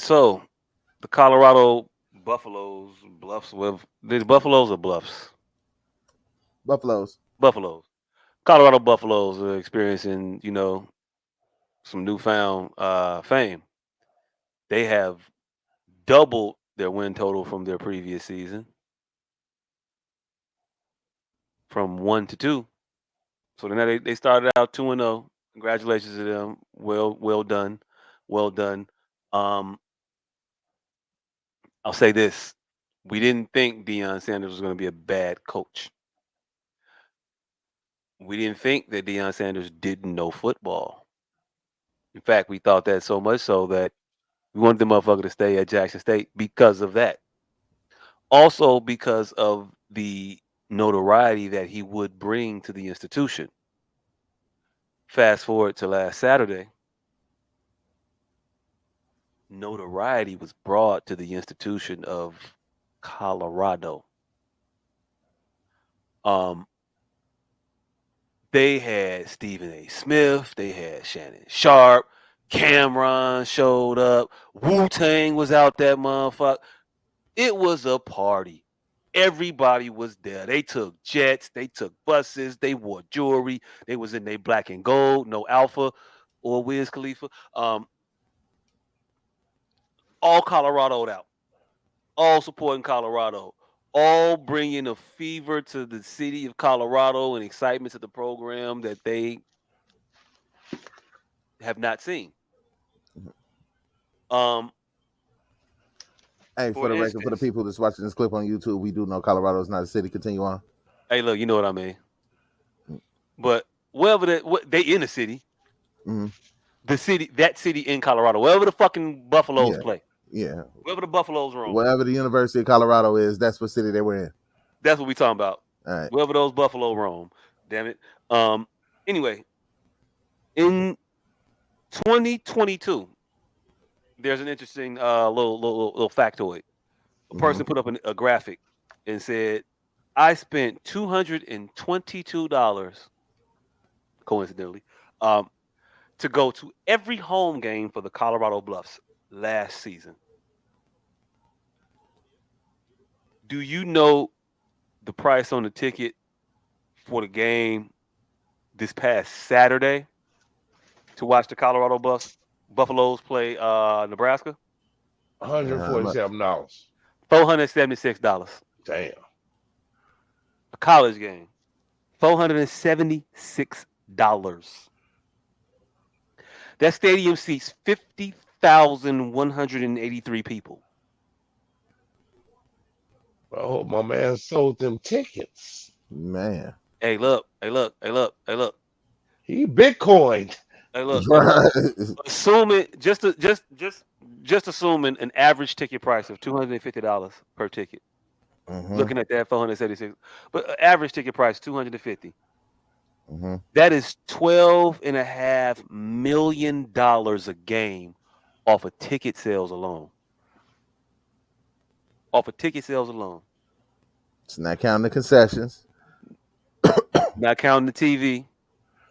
So the Colorado Buffaloes, Bluffs, the Buffaloes or Bluffs? Buffaloes. Buffaloes. Colorado Buffaloes are experiencing, some newfound fame. They have doubled their win total from their previous season, from 1 to 2. So now they started out 2-0. Congratulations to them. Well done, well done. Um, I'll say this: we didn't think Deion Sanders was going to be a bad coach. We didn't think that Deion Sanders didn't know football. In fact, we thought that so much so that we wanted the motherfucker to stay at Jackson State because of that. Also because of the notoriety that he would bring to the institution. Fast forward to last Saturday, notoriety was brought to the institution of Colorado. Um, they had Stephen A. Smith, they had Shannon Sharp, Cameron showed up, Wu Tang was out that motherfucker. It was a party. Everybody was there. They took jets, they took buses, they wore jewelry, they was in their black and gold, no Alpha or Wiz Khalifa. All Coloradoed out, all supporting Colorado, all bringing a fever to the city of Colorado and excitement to the program that they have not seen. Um, Hey, for for the record, for the instance, people that's watching this clip on YouTube, we do know Colorado is not a city. Continue on. hey, look, you know what I mean. But wherever they in the city, Mm-hmm. that city in Colorado, wherever the fucking Buffaloes Yeah, play, yeah. wherever the Buffaloes roam, Wherever the University of Colorado is, that's what city they were in. that's what we talking about. All right. Wherever those Buffalo roam, damn it. Um, anyway, in 2022, there's an interesting little factoid. A Mm-hmm. person put up a graphic and said, "I spent $222, coincidentally, um, to go to every home game for the Colorado Bluffs last season. Do you know the price on the ticket for the game this past Saturday to watch the Colorado Buffaloes play Nebraska? How much? $147. $476. Damn. A college game. $476. That stadium seats 50,183 people. I hope my man sold them tickets. Man. Hey, look, hey, look, hey, look, hey, look, He Bitcoined. hey, look, hey, look. Right. Assuming just assuming an average ticket price of $250 per ticket. Mm-hmm. Looking at that 476, but average ticket price 250. Mm-hmm. That is $12.5 million a game off of ticket sales alone. Off of ticket sales alone, It's not counting the concessions. not counting the TV,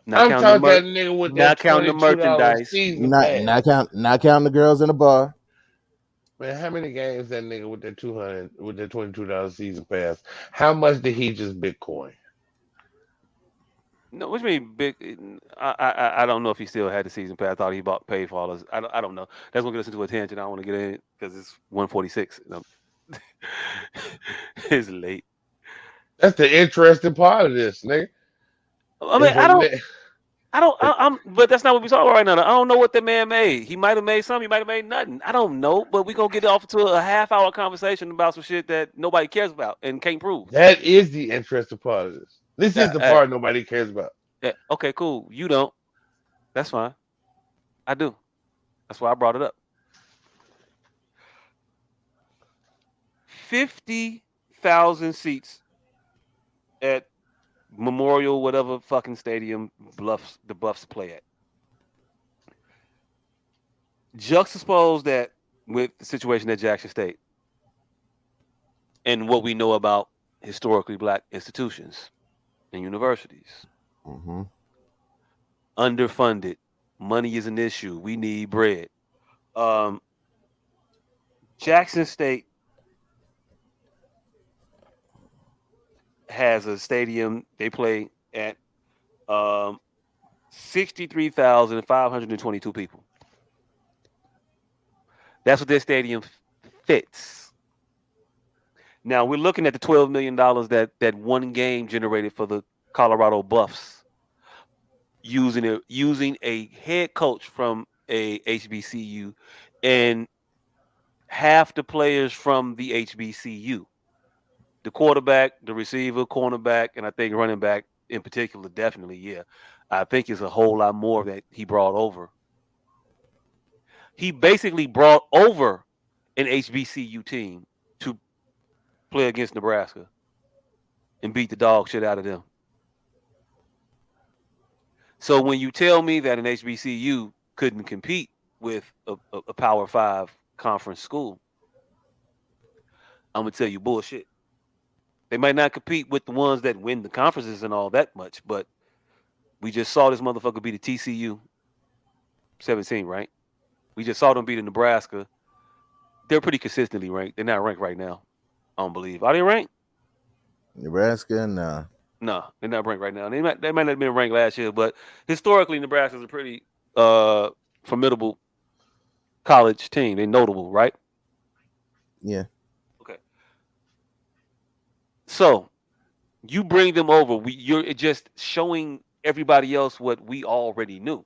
not I'm counting the talking that nigga with that not counting the $22 merchandise. season Not pass. not counting the girls in the bar. Man, how many games that nigga with that 200 with that $22 season pass? How much did he just Bitcoin? No, which mean big. I don't know if he still had the season pass. I thought he paid for all this. I don't know. That's gonna get us into a tangent. I don't want to get in because it's 1:46. It's late. That's the interesting part of this, nigga. I mean, If a ni- I don't. if, I'm. But that's not what we talking about right now. I don't know what that man made. He might have made something. He might have made nothing. I don't know. But we gonna get off to a half-hour conversation about some shit that nobody cares about and can't prove. that is the interesting part of this. This is Yeah. the part nobody cares about. Yeah. Okay. Cool. You don't. That's fine. I do. That's why I brought it up. 50,000 seats at Memorial, whatever fucking stadium the Buffs play at. Juxtapose that with the situation at Jackson State and what we know about historically black institutions and universities. Mm-hmm. Underfunded. Money is an issue. We need bread. Um, Jackson State has a stadium they play at 63,522 people. That's what their stadium fits. Now we're looking at the $12 million that one game generated for the Colorado Buffs, using a head coach from a HBCU and half the players from the HBCU. The quarterback, the receiver, cornerback, and I think running back in particular, definitely, yeah. I think it's a whole lot more that he brought over. He basically brought over an HBCU team to play against Nebraska and beat the dog shit out of them. So when you tell me that an HBCU couldn't compete with a Power Five conference school, I'm gonna tell you bullshit. They might not compete with the ones that win the conferences and all that much, but we just saw this motherfucker beat a TCU 17, right? We just saw them beat a Nebraska. They're pretty consistently ranked. They're not ranked right now. I don't believe. Are they ranked? Nebraska, nah. No, they're not ranked right now. They might not have been ranked last year, but historically Nebraska's a pretty uh formidable college team. They're notable, right? Yeah. Okay. So you bring them over. You're just showing everybody else what we already knew.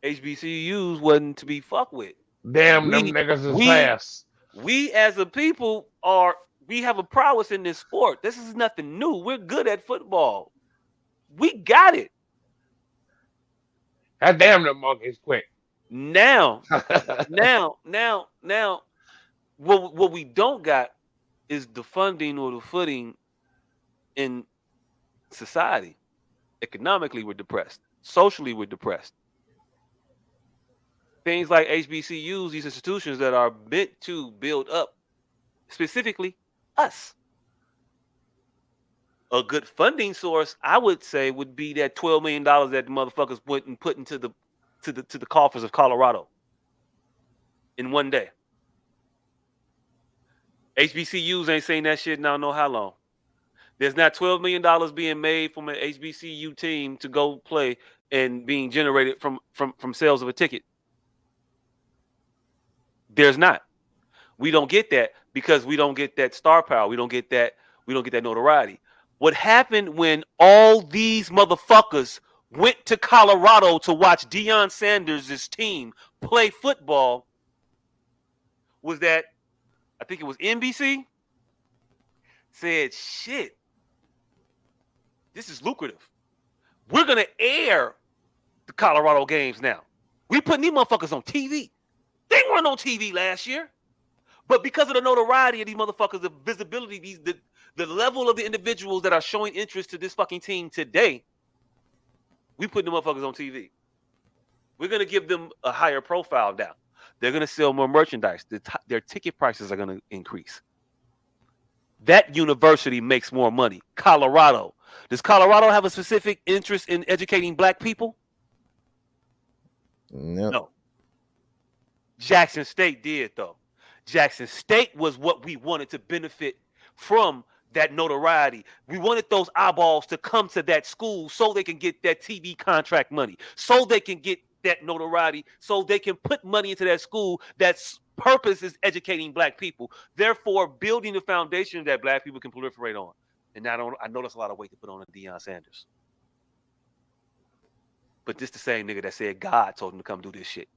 HBCUs wasn't to be fucked with. Damn, them We niggas is we fast. we as a people we have a prowess in this sport. This is nothing new. We're good at football. We got it. God damn, them monkeys quick. Now, now, what we don't got is the funding or the footing in society. Economically, we're depressed. Socially, we're depressed. Things like HBCUs, these institutions that are meant to build up specifically us. A good funding source, I would say, would be that $12 million that the motherfuckers went and put into the coffers of Colorado in one day. HBCUs ain't saying that shit now. Know how long? There's not $12 million being made from an HBCU team to go play and being generated from sales of a ticket. There's not. We don't get that because we don't get that star power. We don't get that. We don't get that notoriety. What happened when all these motherfuckers went to Colorado to watch Deion Sanders' team play football was that I think it was NBC said, "Shit, this is lucrative. We're gonna air the Colorado games now. We putting these motherfuckers on TV. They weren't on TV last year, but because of the notoriety of these motherfuckers, the visibility, the level of the individuals that are showing interest to this fucking team today, we putting the motherfuckers on TV. We're gonna give them a higher profile now. They're gonna sell more merchandise. Their ticket prices are gonna increase. That university makes more money. Colorado. Does Colorado have a specific interest in educating black people? Yep. No. Jackson State did though. Jackson State was what we wanted to benefit from that notoriety. We wanted those eyeballs to come to that school so they can get that TV contract money, so they can get that notoriety, so they can put money into that school that's purpose is educating black people, therefore building the foundation that black people can proliferate on. And I know that's a lot of weight to put on a Deion Sanders. But this the same nigga that said God told him to come do this shit.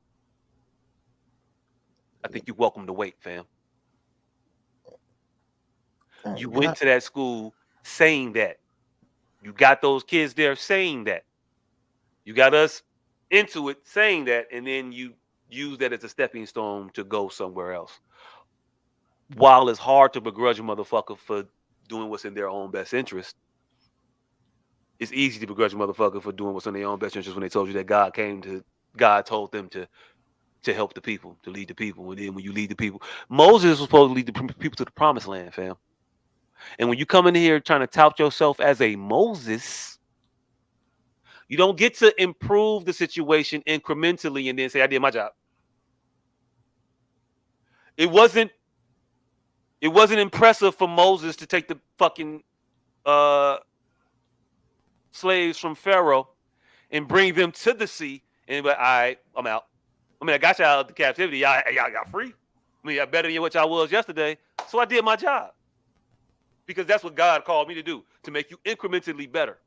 I think you welcome the wait, fam. You went God, to that school saying that. You got those kids there saying that. You got us into it saying that, and then you use that as a stepping stone to go somewhere else. While it's hard to begrudge a motherfucker for doing what's in their own best interest, it's easy to begrudge a motherfucker for doing what's in their own best interest when they told you that God told them to help the people, to lead the people. And then when you lead the people, Moses was supposed to lead the people to the promised land, fam. And when you come in here trying to tout yourself as a Moses, you don't get to improve the situation incrementally and then say, I did my job. It wasn't it wasn't impressive for Moses to take the fucking uh slaves from Pharaoh and bring them to the sea and be like, all right, I'm out. I mean, I got y'all out of the captivity. Y'all got free. I mean, y'all better than what y'all was yesterday. So I did my job because that's what God called me to do, to make you incrementally better.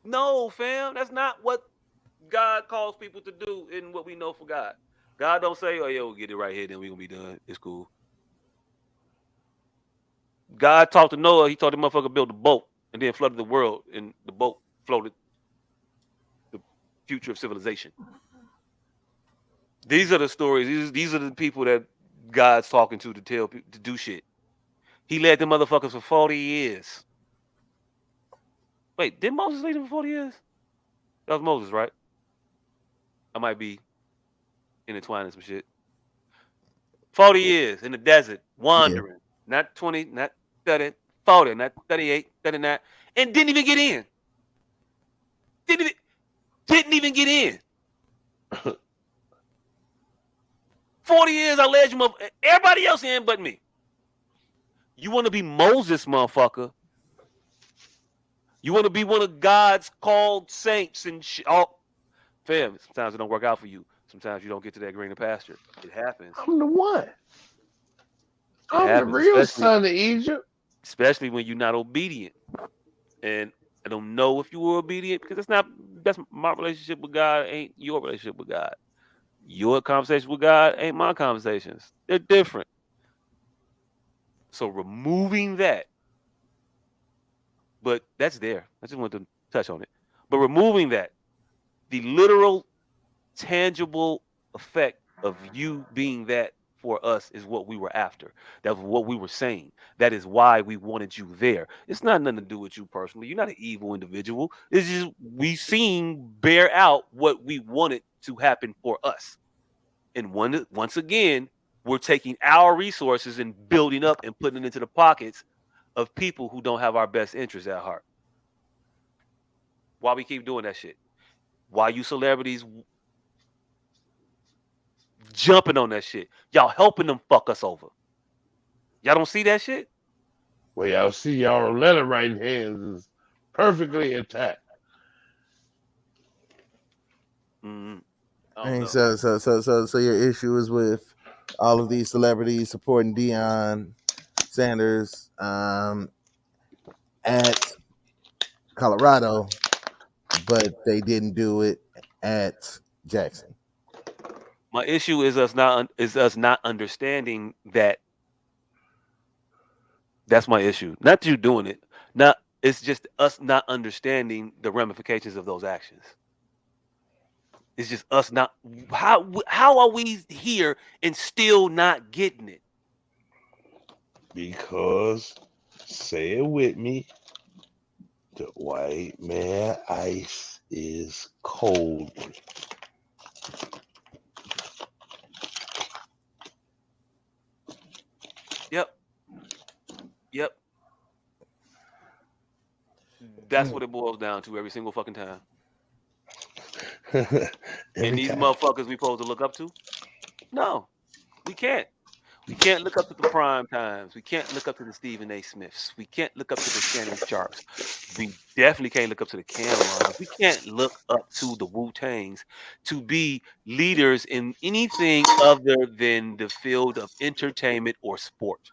No, fam, that's not what God calls people to do in what we know for God. God don't say, oh, yeah, we'll get it right here, then we're going to be done. It's cool. God talked to Noah. He told the motherfucker build a boat and then flooded the world, and the boat floated the future of civilization. These are the stories. These are the people that God's talking to tell people to do shit. He led the motherfuckers for 40 years. Wait, did Moses lead them for 40 years? That was Moses, right? I might be intertwining some shit. 40 years in the desert, Yeah. wandering. Not 20, not 30, 40, not 38, 39, and didn't even get in. Didn't even, didn't even get in. 40 years I led you, everybody else in but me. You want to be Moses, motherfucker. You want to be one of God's called saints and shit. Oh, fam, sometimes it don't work out for you. Sometimes you don't get to that greener pasture. It happens. I'm the one. It I'm the happens, real especially son of Egypt. when you're not obedient. And I don't know if you were obedient because that's my relationship with God ain't your relationship with God. Your conversation with God ain't my conversations. They're different. So removing that, but that's there. I just wanted to touch on it. But removing that, the literal tangible effect of you being that for us is what we were after. That was what we were saying. That is why we wanted you there. It's not nothing to do with you personally. You're not an evil individual. It's just we seen bear out what we wanted to happen for us. And once again, we're taking our resources and building up and putting it into the pockets of people who don't have our best interests at heart. Why we keep doing that shit? Why you celebrities jumping on that shit? Y'all helping them fuck us over. Y'all don't see that shit? Well, y'all see y'all letter writing hands is perfectly intact. Mm, I don't And know. so your issue is with all of these celebrities supporting Deion Sanders at Colorado, but they didn't do it at Jackson. My issue is us not understanding that that's my issue. Not you doing it. Not it's just us not understanding the ramifications of those actions. It's just us not how are we here and still not getting it? Because, say it with me, the white man ice is cold. Yep. Yep. That's Mm. what it boils down to every single fucking time. And Every these time. motherfuckers we supposed to look up to? No, we can't. We can't look up to the prime times. We can't look up to the Stephen A. Smiths. We can't look up to the Shannon Sharps. We definitely can't look up to the Camerons. We can't look up to the Wu Tangs to be leaders in anything other than the field of entertainment or sport.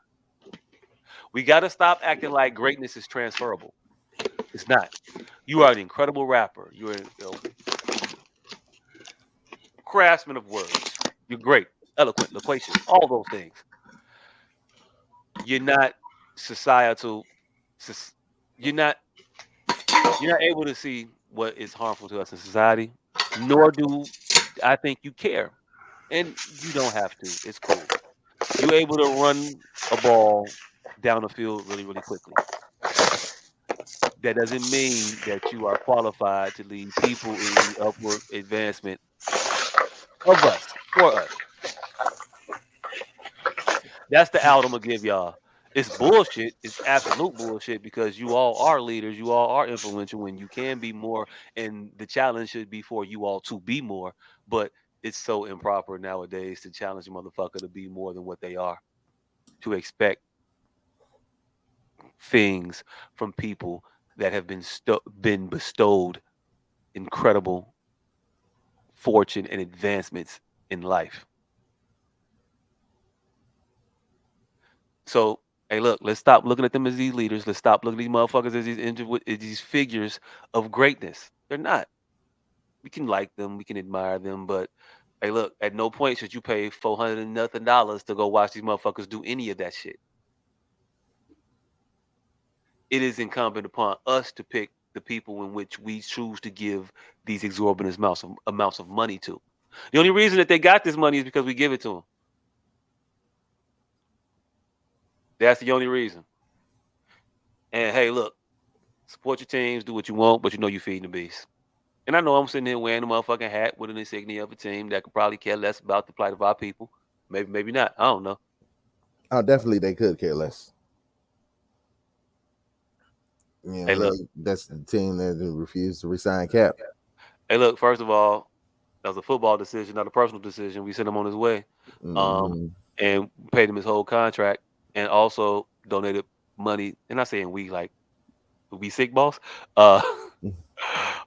We got to stop acting like greatness is transferable. It's not. You are an incredible rapper. You're craftsman of words. You're great, eloquent, loquacious, all those things. You're not societal. soc- You're not. You're not able to see what is harmful to us in society. Nor do I think you care, and you don't have to. It's cool. You're able to run a ball down the field really, really quickly. That doesn't mean that you are qualified to lead people in the upward advancement of us for us. That's the out I'm gonna give y'all. It's bullshit. It's absolute bullshit because you all are leaders. You all are influential, and you can be more. And the challenge should be for you all to be more. But it's so improper nowadays to challenge a motherfucker to be more than what they are, to expect things from people that have been bestowed incredible fortune and advancements in life. So, hey, look, let's stop looking at them as these leaders. Let's stop looking at these motherfuckers as as these figures of greatness. They're not. We can like them, we can admire them, but hey, look, at no point should you pay 400 and nothing dollars to go watch these motherfuckers do any of that shit. It is incumbent upon us to pick the people in which we choose to give these exorbitant amounts of money to. The only reason that they got this money is because we give it to them. That's the only reason. And hey, look, support your teams, do what you want, but you know you feeding the beast. And I know I'm sitting here wearing a motherfucking hat with an insignia of a team that could probably care less about the plight of our people. Maybe, maybe not. I don't know. Oh, definitely they could care less. You Hey, know, look. that's the team that refused to resign Cap. Hey, look. First of all, that was a football decision, not a personal decision. We sent him on his way, um, Hmm. and paid him his whole contract, and also donated money. And not saying we like we sick boss, uh,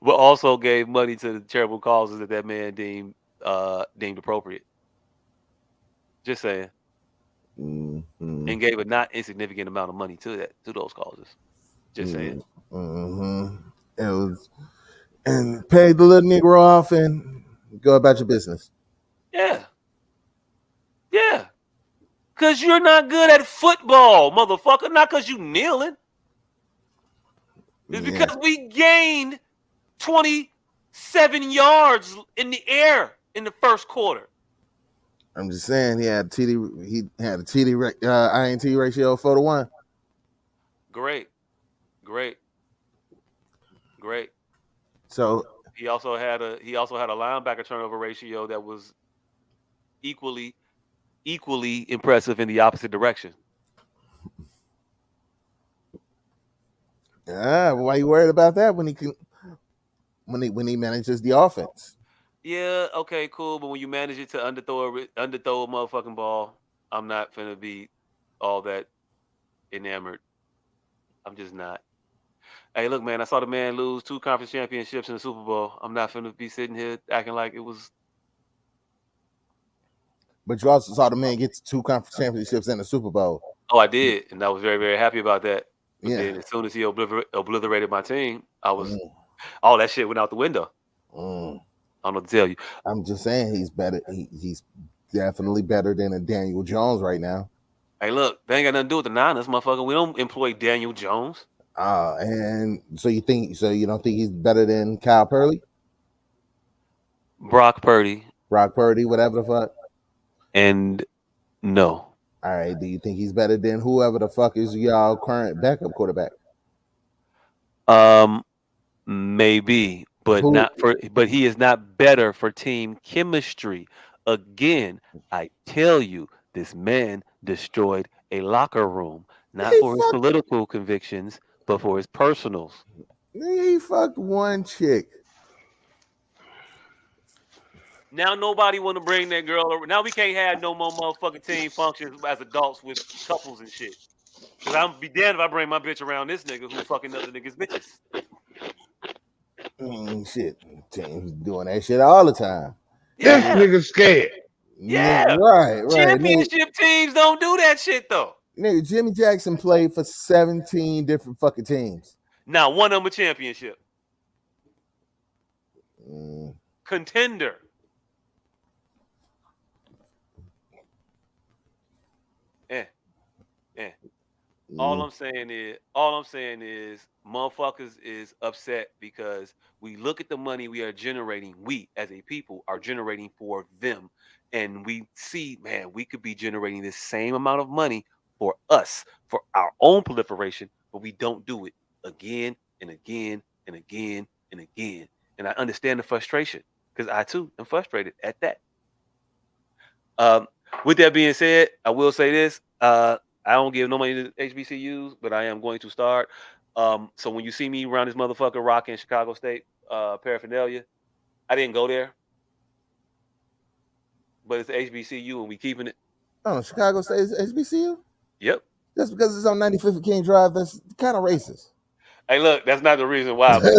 but also gave money to the charitable causes that that man deemed appropriate. Just saying, Hmm. and gave a not insignificant amount of money to those causes. Just saying. Hmm. It was, and pay the little Negro off and go about your business. Yeah, yeah. Cause you're not good at football, motherfucker. Not cause you kneeling. It's Yeah, because we gained 27 yards in the air in the first quarter. I'm just saying he had a INT ratio of 4-1. Great, great, great. So He also had a linebacker turnover ratio that was equally equally impressive in the opposite direction. why you worried about that when he can when he manages the offense? Yeah, okay, cool. But when you manage it to underthrow a motherfucking ball, I'm not finna be all that enamored. I'm just not. Hey, look, man, I saw the man lose two conference championships in the Super Bowl. I'm not finna be sitting here acting like it was. But you also saw the man get to two conference championships and the Super Bowl. Oh, I did, and I was very, very happy about that. But Yeah. then, as soon as he obliterated my team, I was Mm, all that shit went out the window. mm. I don't know what to tell you. I'm just saying he's better. He's definitely better than a Daniel Jones right now. Hey, look, they ain't got nothing to do with the Niners, motherfucker. We don't employ Daniel Jones, And so you don't think he's better than Kyle Purley, Brock Purdy, Brock Purdy, whatever the fuck? and no, All right. Do you think he's better than whoever the fuck is y'all current backup quarterback? um, maybe, but Who not for. But he is not better for team chemistry. Again, I tell you, this man destroyed a locker room, not he for his fucked? political convictions, but for his personals. He fucked one chick. Now nobody want to bring that girl over. Now we can't have no more motherfucking team functions as adults with couples and shit. Cause I'm be damned if I bring my bitch around this nigga who fucking other niggas bitches. Shit, teams doing that shit all the time. This Yeah, nigga scared. yeah. Right. Championship teams don't do that shit though. Nigga, Jimmy Jackson played for 17 different fucking teams. Now one of them a championship Mm, contender. Eh, eh. mm. All I'm saying is, motherfuckers is upset because we look at the money we are generating. We as a people are generating for them, and we see, man, we could be generating the same amount of money for us for our own proliferation, but we don't do it again and again and again and again. And I understand the frustration because I too am frustrated at that. Um, with that being said, I will say this. I don't give no money to HBCUs, but I am going to start. So when you see me around this motherfucker rocking Chicago State paraphernalia, I didn't go there. but it's HBCU and we keeping it. Oh, Chicago State is HBCU? Yep. Just because it's on 95th King Drive, that's kind of racist. Hey, look, that's not the reason why, but